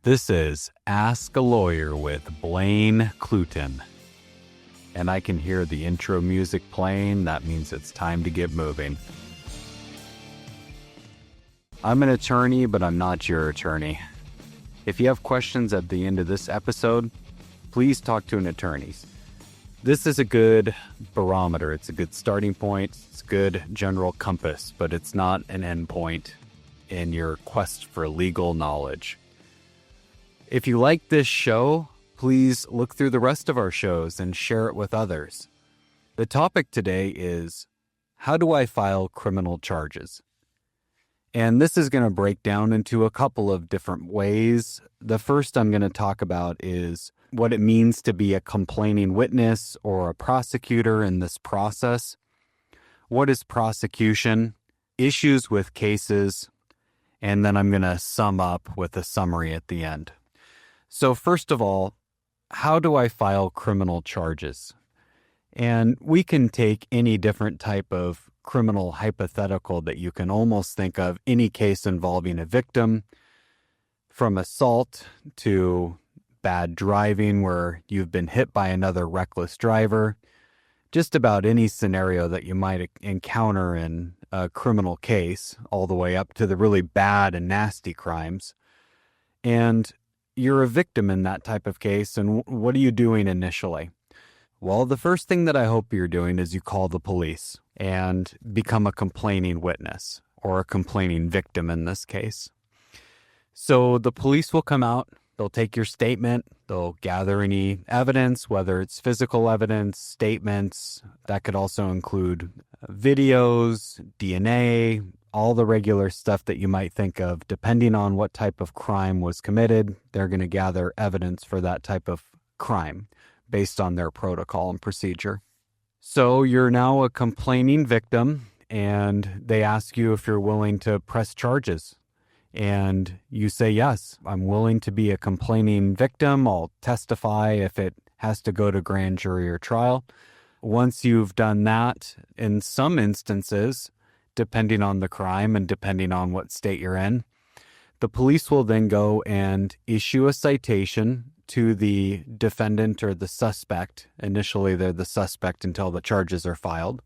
This is Ask a Lawyer with Blaine Cluton. And I can hear the intro music playing. That means it's time to get moving. I'm an attorney, but I'm not your attorney. If you have questions at the end of this episode, please talk to an attorney. This is a good barometer. It's a good starting point. It's a good general compass, but it's not an end point in your quest for legal knowledge. If you like this show, please look through the rest of our shows and share it with others. The topic today is, how do I file criminal charges? And this is going to break down into a couple of different ways. The first I'm going to talk about is what it means to be a complaining witness or a prosecutor in this process. What is prosecution? Issues with cases. And then I'm going to sum up with a summary at the end. So first of all, how do I file criminal charges? And we can take any different type of criminal hypothetical that you can almost think of, any case involving a victim, from assault to bad driving where you've been hit by another reckless driver, just about any scenario that you might encounter in a criminal case, all the way up to the really bad and nasty crimes. And you're a victim in that type of case, and what are you doing initially? Well, the first thing that I hope you're doing is you call the police and become a complaining witness, or a complaining victim in this case. So the police will come out, they'll take your statement, they'll gather any evidence, whether it's physical evidence, statements, that could also include videos, DNA, all the regular stuff that you might think of. Depending on what type of crime was committed, they're going to gather evidence for that type of crime based on their protocol and procedure. So you're now a complaining victim, and they ask you if you're willing to press charges. And you say, yes, I'm willing to be a complaining victim. I'll testify if it has to go to grand jury or trial. Once you've done that, in some instances, depending on the crime and depending on what state you're in, the police will then go and issue a citation to the defendant or the suspect. Initially, they're the suspect until the charges are filed.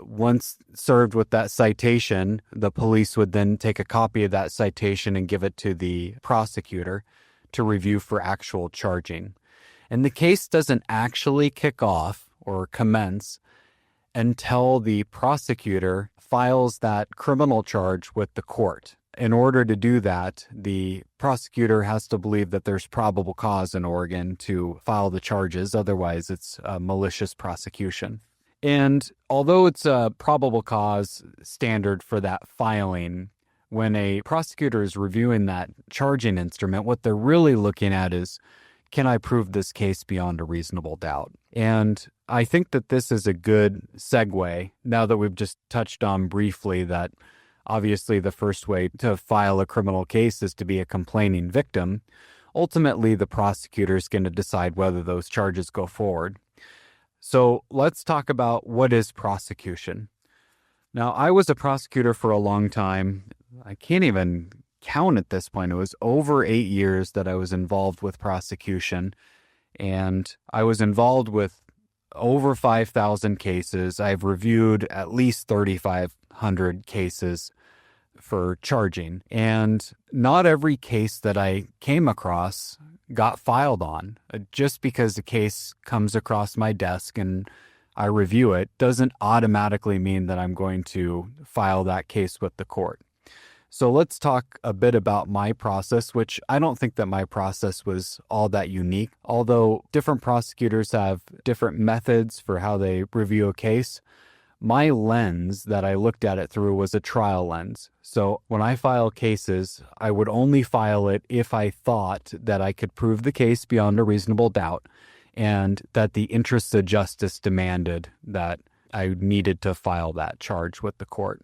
Once served with that citation, the police would then take a copy of that citation and give it to the prosecutor to review for actual charging. And the case doesn't actually kick off or commence until the prosecutor files that criminal charge with the court. In order to do that, the prosecutor has to believe that there's probable cause in Oregon to file the charges. Otherwise, it's a malicious prosecution. And although it's a probable cause standard for that filing, when a prosecutor is reviewing that charging instrument, what they're really looking at is, can I prove this case beyond a reasonable doubt? And I think that this is a good segue, now that we've just touched on briefly that obviously the first way to file a criminal case is to be a complaining victim. Ultimately, the prosecutor is going to decide whether those charges go forward. So let's talk about what is prosecution. Now, I was a prosecutor for a long time. I can't even count at this point. It was over 8 years that I was involved with prosecution, and I was involved with over 5,000 cases. I've reviewed at least 3,500 cases for charging, and not every case that I came across got filed on. Just because a case comes across my desk and I review it doesn't automatically mean that I'm going to file that case with the court. So let's talk a bit about my process, which I don't think that my process was all that unique. Although different prosecutors have different methods for how they review a case, my lens that I looked at it through was a trial lens. So when I file cases, I would only file it if I thought that I could prove the case beyond a reasonable doubt and that the interests of justice demanded that I needed to file that charge with the court.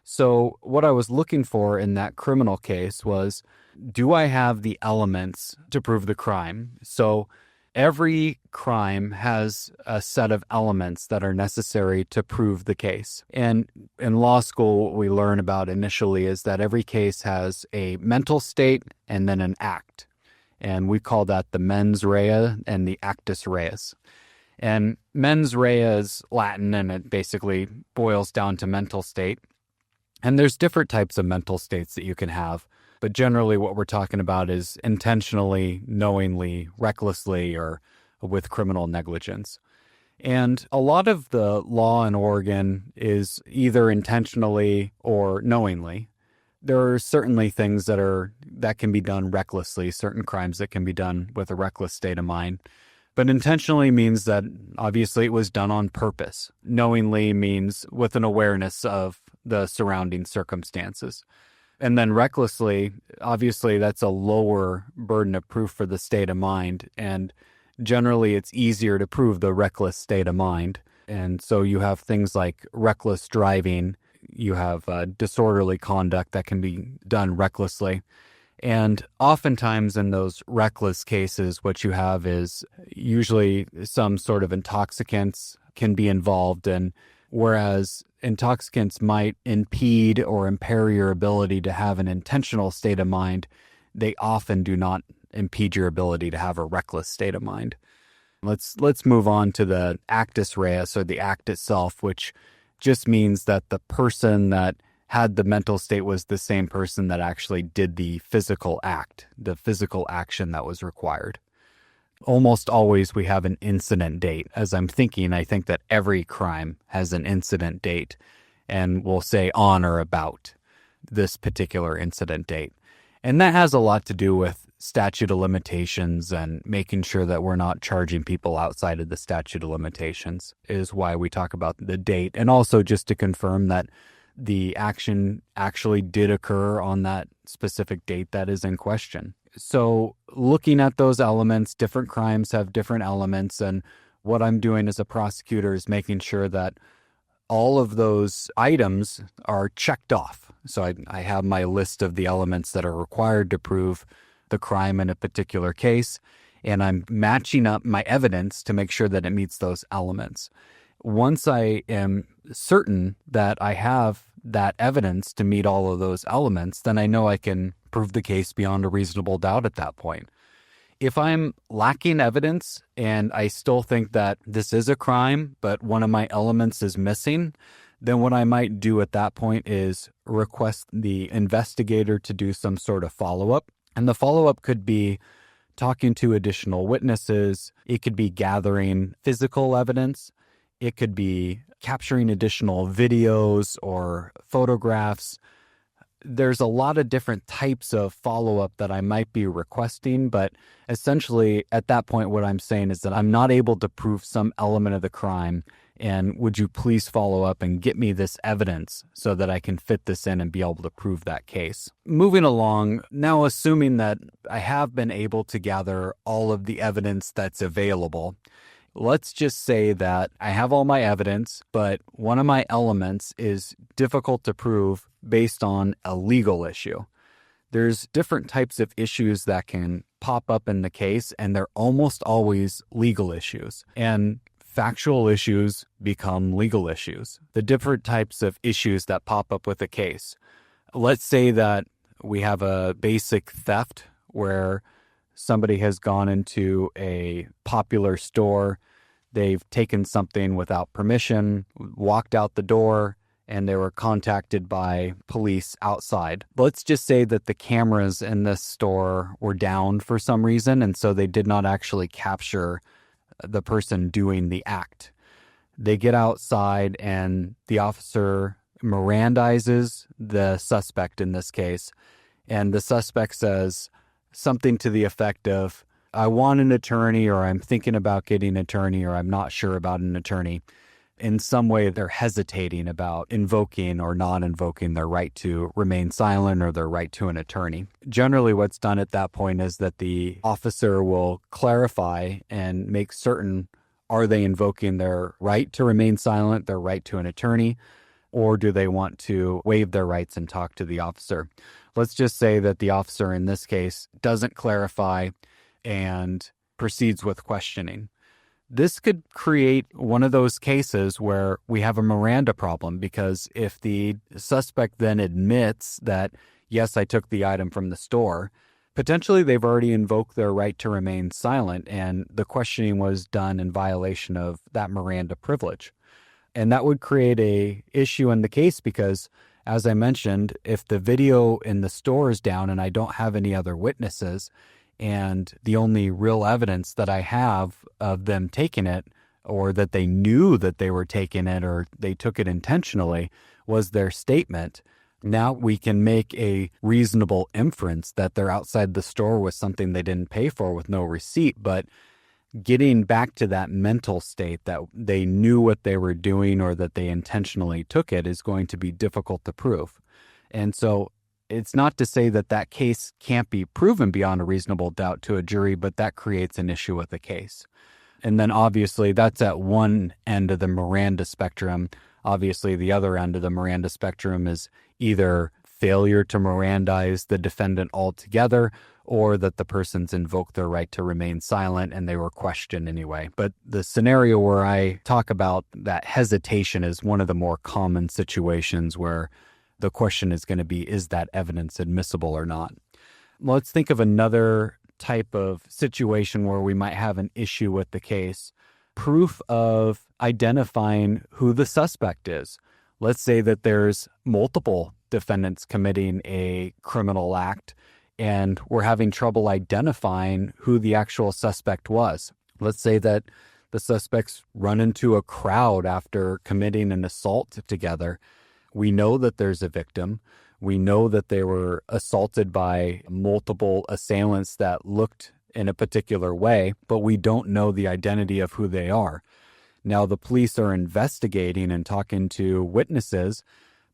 So what I was looking for in that criminal case was, do I have the elements to prove the crime? So Every crime has a set of elements that are necessary to prove the case. And in law school, what we learn about initially is that every case has a mental state and then an act. And we call that the mens rea and the actus reus. And mens rea is Latin, and it basically boils down to mental state. And there's different types of mental states that you can have. But generally what we're talking about is intentionally, knowingly, recklessly, or with criminal negligence. And a lot of the law in Oregon is either intentionally or knowingly. There are certainly things that can be done recklessly, certain crimes that can be done with a reckless state of mind. But intentionally means that obviously it was done on purpose. Knowingly means with an awareness of the surrounding circumstances. And then recklessly, obviously that's a lower burden of proof for the state of mind. And generally it's easier to prove the reckless state of mind. And so you have things like reckless driving, you have disorderly conduct that can be done recklessly. And oftentimes in those reckless cases, what you have is usually some sort of intoxicants can be involved. And whereas intoxicants might impede or impair your ability to have an intentional state of mind, they often do not impede your ability to have a reckless state of mind. Let's move on to the actus reus, or the act itself, which just means that the person that had the mental state was the same person that actually did the physical act, the physical action that was required. Almost always we have an incident date. As I'm thinking, I think that every crime has an incident date, and we'll say on or about this particular incident date. And that has a lot to do with statute of limitations and making sure that we're not charging people outside of the statute of limitations is why we talk about the date. And also just to confirm that the action actually did occur on that specific date that is in question. So looking at those elements, different crimes have different elements. And what I'm doing as a prosecutor is making sure that all of those items are checked off. So I have my list of the elements that are required to prove the crime in a particular case, and I'm matching up my evidence to make sure that it meets those elements. Once I am certain that I have that evidence to meet all of those elements, then I know I can prove the case beyond a reasonable doubt at that point. If I'm lacking evidence and I still think that this is a crime, but one of my elements is missing, then what I might do at that point is request the investigator to do some sort of follow-up. And the follow-up could be talking to additional witnesses. It could be gathering physical evidence. It could be capturing additional videos or photographs. There's a lot of different types of follow-up that I might be requesting, but essentially at that point what I'm saying is that I'm not able to prove some element of the crime, and would you please follow up and get me this evidence so that I can fit this in and be able to prove that case. Moving along, now assuming that I have been able to gather all of the evidence that's available, let's just say that I have all my evidence, but one of my elements is difficult to prove based on a legal issue. There's different types of issues that can pop up in the case, and they're almost always legal issues. And factual issues become legal issues. The different types of issues that pop up with a case. Let's say that we have a basic theft where somebody has gone into a popular store, they've taken something without permission, walked out the door, and they were contacted by police outside. Let's just say that the cameras in this store were down for some reason, and so they did not actually capture the person doing the act. They get outside and the officer Mirandizes the suspect in this case. And the suspect says something to the effect of, I want an attorney, or I'm thinking about getting an attorney, or I'm not sure about an attorney. In some way, they're hesitating about invoking or not invoking their right to remain silent or their right to an attorney. Generally, what's done at that point is that the officer will clarify and make certain, are they invoking their right to remain silent, their right to an attorney, or do they want to waive their rights and talk to the officer? Let's just say that the officer in this case doesn't clarify and proceeds with questioning. This could create one of those cases where we have a Miranda problem, because if the suspect then admits that, yes, I took the item from the store, potentially they've already invoked their right to remain silent, and the questioning was done in violation of that Miranda privilege. And that would create a issue in the case because, as I mentioned, if the video in the store is down and I don't have any other witnesses, and the only real evidence that I have of them taking it, or that they knew that they were taking it or they took it intentionally, was their statement, now we can make a reasonable inference that they're outside the store with something they didn't pay for with no receipt. But getting back to that mental state that they knew what they were doing or that they intentionally took it is going to be difficult to prove. And so it's not to say that that case can't be proven beyond a reasonable doubt to a jury, but that creates an issue with the case. And then obviously that's at one end of the Miranda spectrum. Obviously the other end of the Miranda spectrum is either failure to Mirandize the defendant altogether, or that the person's invoked their right to remain silent and they were questioned anyway. But the scenario where I talk about that hesitation is one of the more common situations where the question is going to be, is that evidence admissible or not? Let's think of another type of situation where we might have an issue with the case. Proof of identifying who the suspect is. Let's say that there's multiple defendants committing a criminal act and we're having trouble identifying who the actual suspect was. Let's say that the suspects run into a crowd after committing an assault together. We know that there's a victim. We know that they were assaulted by multiple assailants that looked in a particular way, but we don't know the identity of who they are. Now, the police are investigating and talking to witnesses,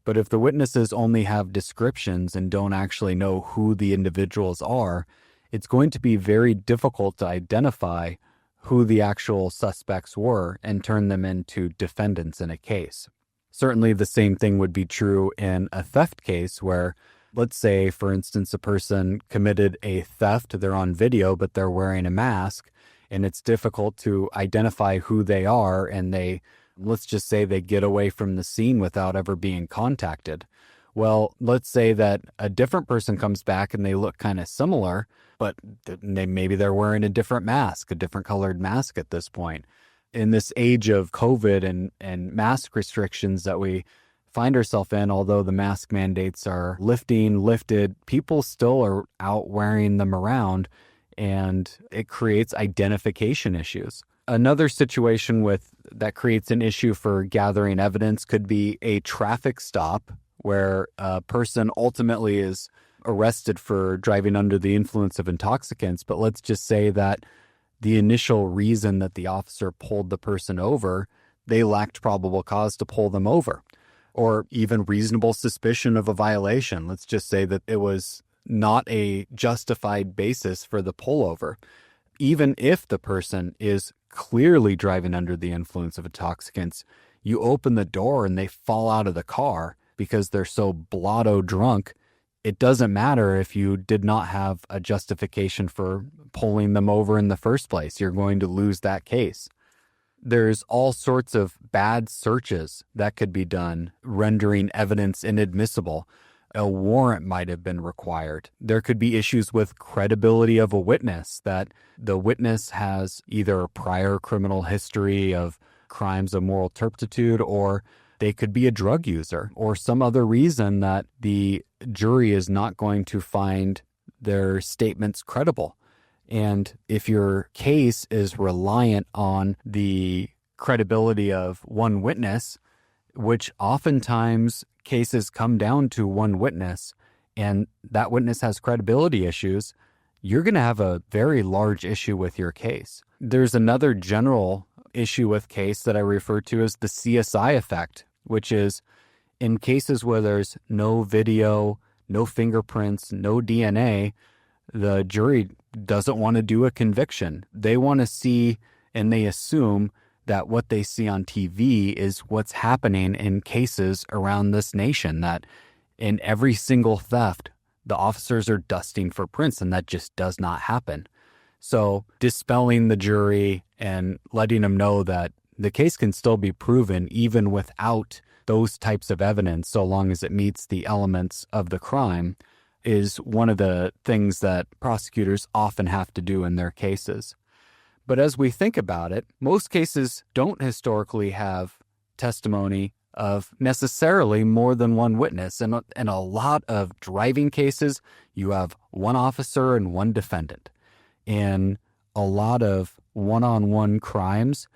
but if the witnesses only have descriptions and don't actually know who the individuals are, it's going to be very difficult to identify who the actual suspects were and turn them into defendants in a case. Certainly the same thing would be true in a theft case where, let's say, for instance, a person committed a theft, they're on video, but they're wearing a mask, and it's difficult to identify who they are, and let's just say they get away from the scene without ever being contacted. Well, let's say that a different person comes back and they look kind of similar, but maybe they're wearing a different mask, a different colored mask at this point. In this age of COVID and mask restrictions that we find ourselves in, although the mask mandates are lifted, people still are out wearing them around, and it creates identification issues. Another situation that creates an issue for gathering evidence could be a traffic stop where a person ultimately is arrested for driving under the influence of intoxicants. But let's just say that the initial reason that the officer pulled the person over, they lacked probable cause to pull them over, or even reasonable suspicion of a violation. Let's just say that it was not a justified basis for the pullover. Even if the person is clearly driving under the influence of intoxicants, you open the door and they fall out of the car because they're so blotto drunk. It doesn't matter if you did not have a justification for pulling them over in the first place. You're going to lose that case. There's all sorts of bad searches that could be done, rendering evidence inadmissible. A warrant might have been required. There could be issues with credibility of a witness, that the witness has either a prior criminal history of crimes of moral turpitude, or they could be a drug user, or some other reason that the jury is not going to find their statements credible. And if your case is reliant on the credibility of one witness, which oftentimes cases come down to one witness, and that witness has credibility issues, you're going to have a very large issue with your case. There's another general issue with case that I refer to as the CSI effect, which is in cases where there's no video, no fingerprints, no DNA, the jury doesn't want to do a conviction. They want to see, and they assume that what they see on TV is what's happening in cases around this nation, that in every single theft, the officers are dusting for prints, and that just does not happen. So dispelling the jury and letting them know that the case can still be proven even without those types of evidence, so long as it meets the elements of the crime, is one of the things that prosecutors often have to do in their cases. But as we think about it, most cases don't historically have testimony of necessarily more than one witness. And in a lot of driving cases, you have one officer and one defendant. In a lot of one-on-one crimes,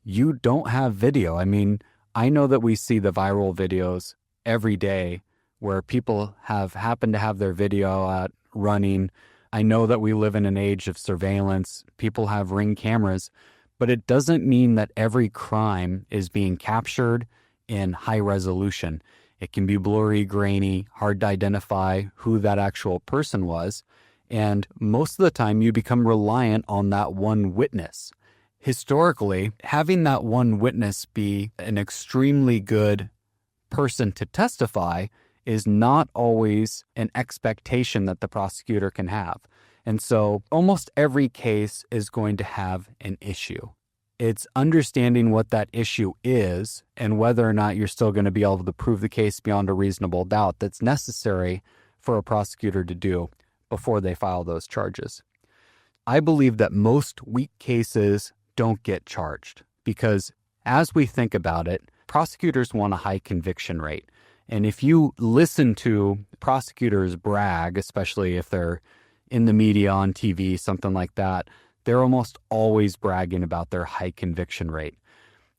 you don't have video. I mean, I know that we see the viral videos every day where people have happened to have their video out running. I know that we live in an age of surveillance. People have Ring cameras, but it doesn't mean that every crime is being captured in high resolution. It can be blurry, grainy, hard to identify who that actual person was. And most of the time you become reliant on that one witness. Historically, having that one witness be an extremely good person to testify is not always an expectation that the prosecutor can have. And so almost every case is going to have an issue. It's understanding what that issue is and whether or not you're still going to be able to prove the case beyond a reasonable doubt that's necessary for a prosecutor to do before they file those charges. I believe that most weak cases don't get charged because, as we think about it, prosecutors want a high conviction rate. And if you listen to prosecutors brag, especially if they're in the media, on TV, something like that, they're almost always bragging about their high conviction rate.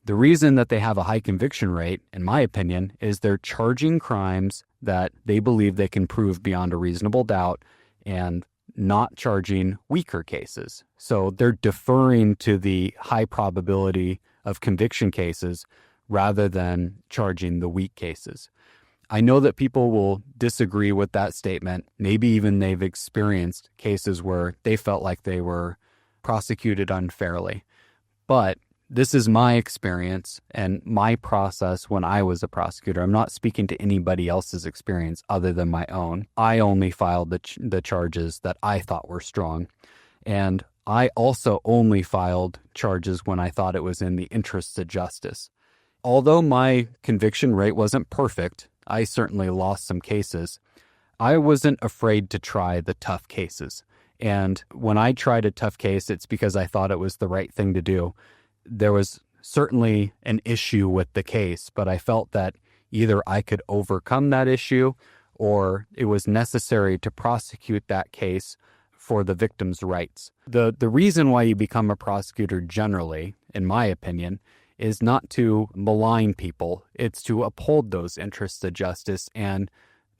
The reason that they have a high conviction rate, in my opinion, is they're charging crimes that they believe they can prove beyond a reasonable doubt and not charging weaker cases. So they're deferring to the high probability of conviction cases rather than charging the weak cases. I know that people will disagree with that statement. Maybe even they've experienced cases where they felt like they were prosecuted unfairly. But this is my experience and my process when I was a prosecutor. I'm not speaking to anybody else's experience other than my own. I only filed the charges that I thought were strong. And I also only filed charges when I thought it was in the interests of justice. Although my conviction rate wasn't perfect, I certainly lost some cases. I wasn't afraid to try the tough cases. And when I tried a tough case, it's because I thought it was the right thing to do. There was certainly an issue with the case, but I felt that either I could overcome that issue or it was necessary to prosecute that case for the victim's rights. The reason why you become a prosecutor generally, in my opinion, is not to malign people. It's to uphold those interests of justice and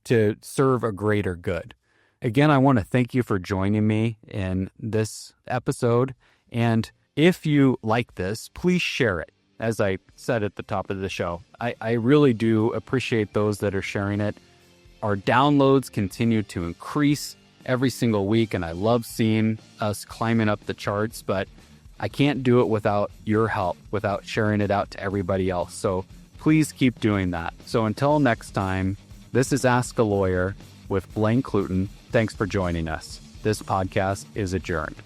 to serve a greater good. Again, I want to thank you for joining me in this episode. And if you like this, please share it. As I said at the top of the show, I really do appreciate those that are sharing it. Our downloads continue to increase every single week, and I love seeing us climbing up the charts, but I can't do it without your help, without sharing it out to everybody else. So please keep doing that. So until next time, this is Ask a Lawyer with Blaine Cluton. Thanks for joining us. This podcast is adjourned.